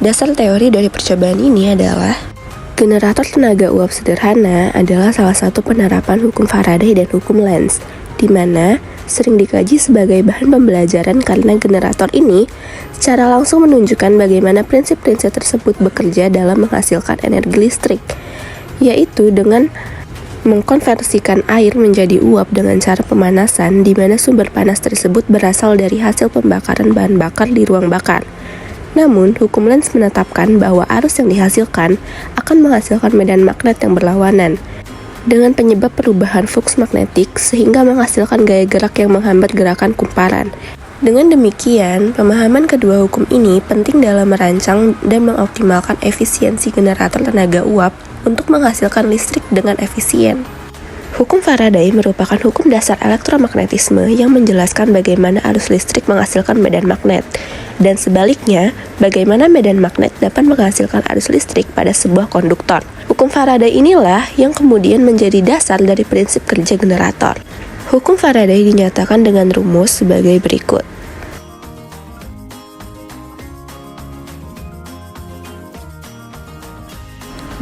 Dasar teori dari percobaan ini adalah generator tenaga uap sederhana adalah salah satu penerapan hukum Faraday dan hukum Lenz, di mana sering dikaji sebagai bahan pembelajaran karena generator ini secara langsung menunjukkan bagaimana prinsip-prinsip tersebut bekerja dalam menghasilkan energi listrik, yaitu dengan mengkonversikan air menjadi uap dengan cara pemanasan, di mana sumber panas tersebut berasal dari hasil pembakaran bahan bakar di ruang bakar. Namun, hukum Lenz menetapkan bahwa arus yang dihasilkan akan menghasilkan medan magnet yang berlawanan dengan penyebab perubahan flux magnetik sehingga menghasilkan gaya gerak yang menghambat gerakan kumparan. Dengan demikian, pemahaman kedua hukum ini penting dalam merancang dan mengoptimalkan efisiensi generator tenaga uap untuk menghasilkan listrik dengan efisien. Hukum Faraday merupakan hukum dasar elektromagnetisme yang menjelaskan bagaimana arus listrik menghasilkan medan magnet, dan sebaliknya, bagaimana medan magnet dapat menghasilkan arus listrik pada sebuah konduktor. Hukum Faraday inilah yang kemudian menjadi dasar dari prinsip kerja generator. Hukum Faraday dinyatakan dengan rumus sebagai berikut.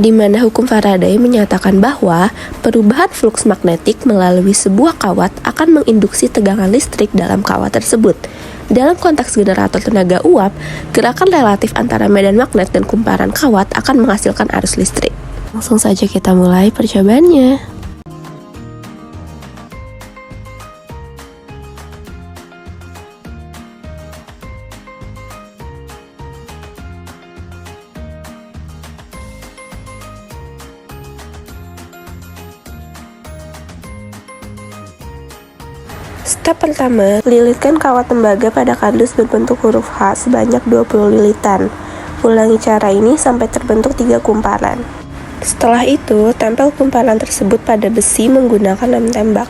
Di mana hukum Faraday menyatakan bahwa perubahan flux magnetik melalui sebuah kawat akan menginduksi tegangan listrik dalam kawat tersebut. Dalam konteks generator tenaga uap, gerakan relatif antara medan magnet dan kumparan kawat akan menghasilkan arus listrik. Langsung saja kita mulai percobaannya. Step pertama, lilitkan kawat tembaga pada kardus berbentuk huruf H sebanyak 20 lilitan. Ulangi cara ini sampai terbentuk 3 kumparan. Setelah itu, tempel kumparan tersebut pada besi menggunakan lem tembak.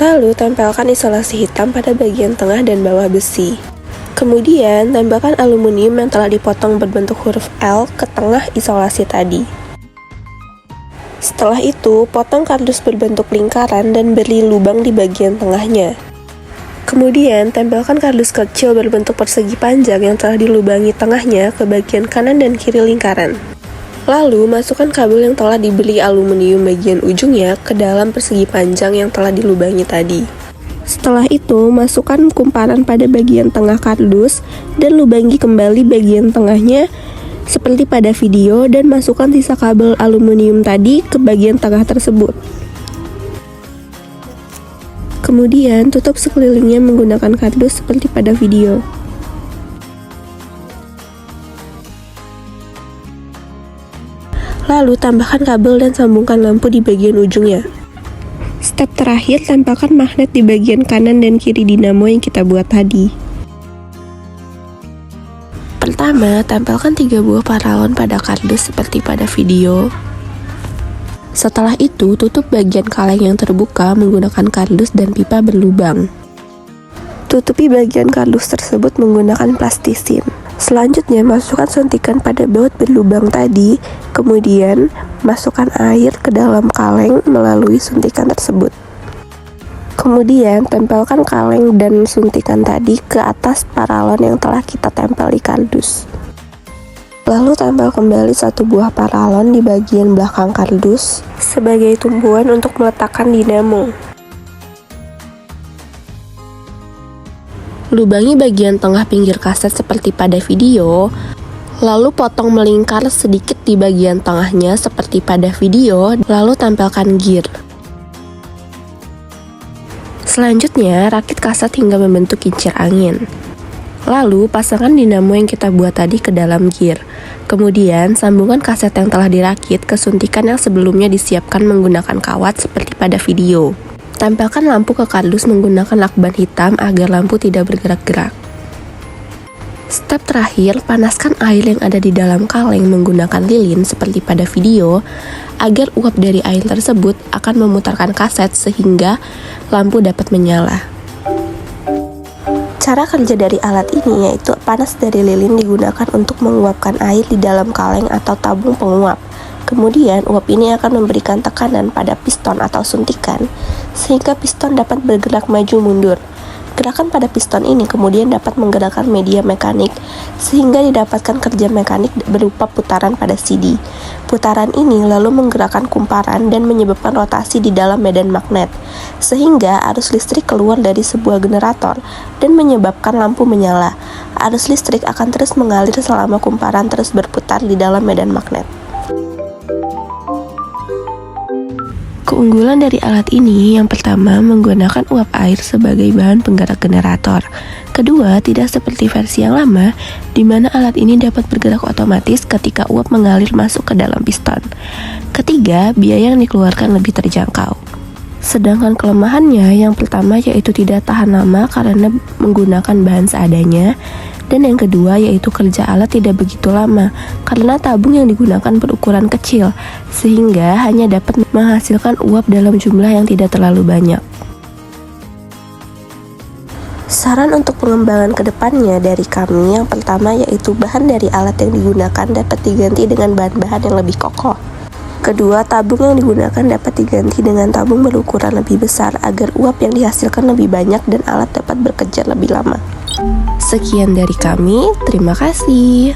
Lalu, tempelkan isolasi hitam pada bagian tengah dan bawah besi. Kemudian, tambahkan aluminium yang telah dipotong berbentuk huruf L ke tengah isolasi tadi. Setelah itu, potong kardus berbentuk lingkaran dan beri lubang di bagian tengahnya. Kemudian, tempelkan kardus kecil berbentuk persegi panjang yang telah dilubangi tengahnya ke bagian kanan dan kiri lingkaran. Lalu, masukkan kabel yang telah diberi aluminium bagian ujungnya ke dalam persegi panjang yang telah dilubangi tadi. Setelah itu, masukkan kumparan pada bagian tengah kardus dan lubangi kembali bagian tengahnya seperti pada video, dan masukkan sisa kabel aluminium tadi ke bagian tengah tersebut. Kemudian, tutup sekelilingnya menggunakan kardus seperti pada video. Lalu, tambahkan kabel dan sambungkan lampu di bagian ujungnya. Step terakhir, tempelkan magnet di bagian kanan dan kiri dinamo yang kita buat tadi. Pertama, tempelkan 3 buah paralon pada kardus seperti pada video. Setelah itu, tutup bagian kaleng yang terbuka menggunakan kardus dan pipa berlubang. Tutupi bagian kardus tersebut menggunakan plastisin. Selanjutnya, masukkan suntikan pada baut berlubang tadi, kemudian masukkan air ke dalam kaleng melalui suntikan tersebut. Kemudian, tempelkan kaleng dan suntikan tadi ke atas paralon yang telah kita tempel di kardus. Lalu tempel kembali 1 buah paralon di bagian belakang kardus sebagai tumpuan untuk meletakkan dinamo. Lubangi bagian tengah pinggir kaset seperti pada video, lalu potong melingkar sedikit di bagian tengahnya seperti pada video, lalu tempelkan gear. Selanjutnya, rakit kaset hingga membentuk kincir angin. Lalu, pasangkan dinamo yang kita buat tadi ke dalam gear. Kemudian, sambungkan kaset yang telah dirakit ke suntikan yang sebelumnya disiapkan menggunakan kawat seperti pada video. Tempelkan lampu ke kardus menggunakan lakban hitam agar lampu tidak bergerak-gerak. Step terakhir, panaskan air yang ada di dalam kaleng menggunakan lilin seperti pada video, agar uap dari air tersebut akan memutarkan kaset sehingga lampu dapat menyala. Cara kerja dari alat ini yaitu panas dari lilin digunakan untuk menguapkan air di dalam kaleng atau tabung penguap. Kemudian uap ini akan memberikan tekanan pada piston atau suntikan sehingga piston dapat bergerak maju mundur. Gerakan pada piston ini kemudian dapat menggerakkan media mekanik, sehingga didapatkan kerja mekanik berupa putaran pada CD. Putaran ini lalu menggerakkan kumparan dan menyebabkan rotasi di dalam medan magnet, sehingga arus listrik keluar dari sebuah generator dan menyebabkan lampu menyala. Arus listrik akan terus mengalir selama kumparan terus berputar di dalam medan magnet. Keunggulan dari alat ini yang pertama menggunakan uap air sebagai bahan penggerak generator. Kedua, tidak seperti versi yang lama di mana alat ini dapat bergerak otomatis ketika uap mengalir masuk ke dalam piston. Ketiga, biaya yang dikeluarkan lebih terjangkau. Sedangkan kelemahannya yang pertama yaitu tidak tahan lama karena menggunakan bahan seadanya. Dan yang kedua yaitu kerja alat tidak begitu lama karena tabung yang digunakan berukuran kecil sehingga hanya dapat menghasilkan uap dalam jumlah yang tidak terlalu banyak. Saran untuk pengembangan kedepannya dari kami yang pertama yaitu bahan dari alat yang digunakan dapat diganti dengan bahan-bahan yang lebih kokoh. Kedua, tabung yang digunakan dapat diganti dengan tabung berukuran lebih besar agar uap yang dihasilkan lebih banyak dan alat dapat bekerja lebih lama. Sekian dari kami, terima kasih.